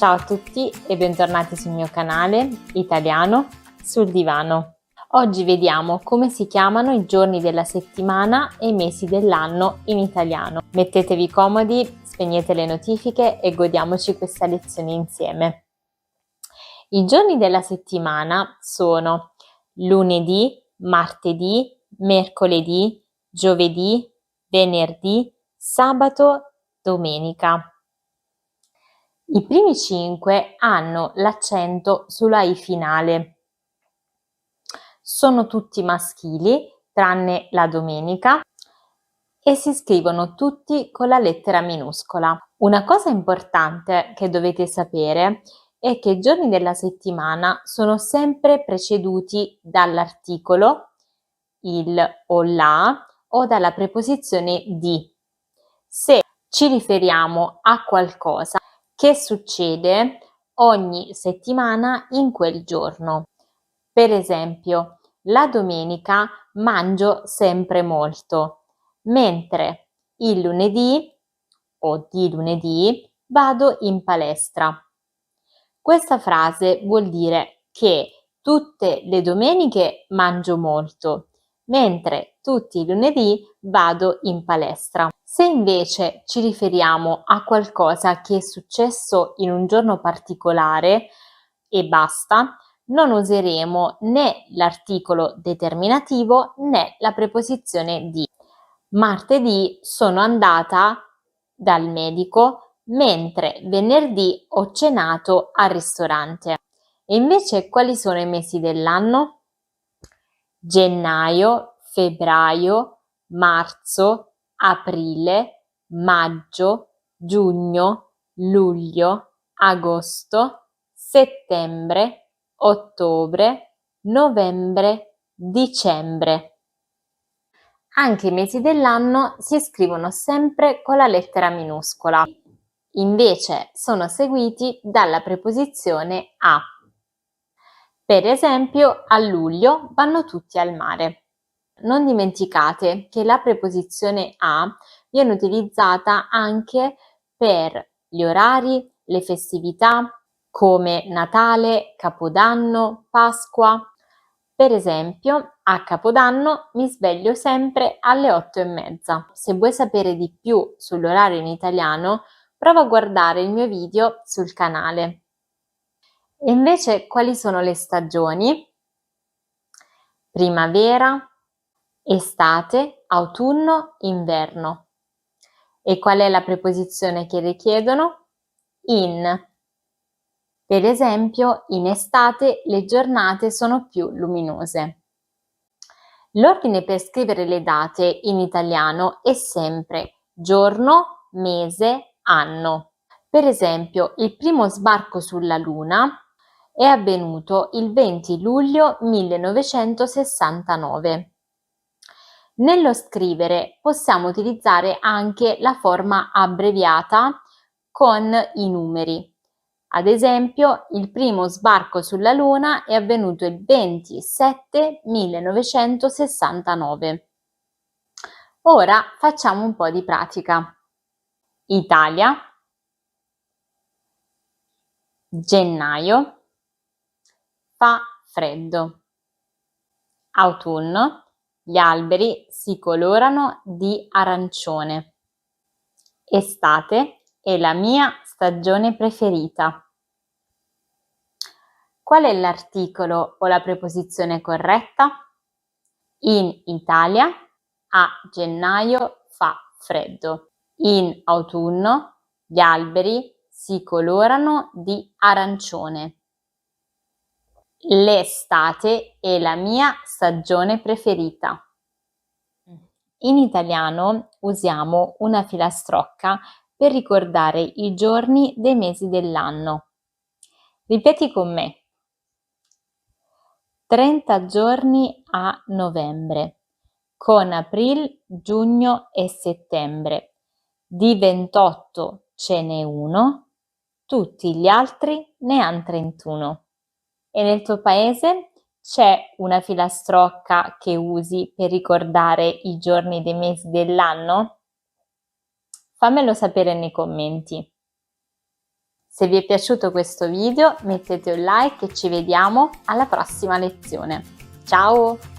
Ciao a tutti e bentornati sul mio canale Italiano sul divano. Oggi vediamo come si chiamano i giorni della settimana e i mesi dell'anno in italiano. Mettetevi comodi, spegnete le notifiche e godiamoci questa lezione insieme. I giorni della settimana sono lunedì, martedì, mercoledì, giovedì, venerdì, sabato, domenica. I primi 5 hanno l'accento sulla I finale. Sono tutti maschili, tranne la domenica, e si scrivono tutti con la lettera minuscola. Una cosa importante che dovete sapere è che i giorni della settimana sono sempre preceduti dall'articolo, il o la, o dalla preposizione di. Se ci riferiamo a qualcosa che succede ogni settimana in quel giorno. Per esempio, la domenica mangio sempre molto, mentre il lunedì o di lunedì vado in palestra. Questa frase vuol dire che tutte le domeniche mangio molto, mentre tutti i lunedì vado in palestra. Se invece ci riferiamo a qualcosa che è successo in un giorno particolare e basta, non useremo né l'articolo determinativo né la preposizione di. Martedì sono andata dal medico, mentre venerdì ho cenato al ristorante. E invece quali sono i mesi dell'anno? Gennaio, febbraio, marzo, aprile, maggio, giugno, luglio, agosto, settembre, ottobre, novembre, dicembre. Anche i mesi dell'anno si scrivono sempre con la lettera minuscola, invece sono seguiti dalla preposizione a. Per esempio, a luglio vanno tutti al mare. Non dimenticate che la preposizione a viene utilizzata anche per gli orari, le festività come Natale, Capodanno, Pasqua. Per esempio, a Capodanno mi sveglio sempre alle 8:30. Se vuoi sapere di più sull'orario in italiano, prova a guardare il mio video sul canale. E invece, quali sono le stagioni? Primavera, estate, autunno, inverno. E qual è la preposizione che richiedono? In. Per esempio, in estate le giornate sono più luminose. L'ordine per scrivere le date in italiano è sempre giorno, mese, anno. Per esempio, il primo sbarco sulla Luna è avvenuto il 20 luglio 1969. Nello scrivere possiamo utilizzare anche la forma abbreviata con i numeri. Ad esempio, il primo sbarco sulla Luna è avvenuto il 27 1969. Ora facciamo un po' di pratica. Italia, gennaio, fa freddo. Autunno, gli alberi si colorano di arancione. Estate è la mia stagione preferita. Qual è l'articolo o la preposizione corretta? In Italia, a gennaio fa freddo. In autunno, gli alberi si colorano di arancione. L'estate è la mia stagione preferita. In italiano usiamo una filastrocca per ricordare i giorni dei mesi dell'anno. Ripeti con me. 30 giorni a novembre, con aprile, giugno e settembre. Di 28 ce n'è uno, tutti gli altri ne han 31. E nel tuo paese c'è una filastrocca che usi per ricordare i giorni dei mesi dell'anno? Fammelo sapere nei commenti. Se vi è piaciuto questo video mettete un like e ci vediamo alla prossima lezione. Ciao!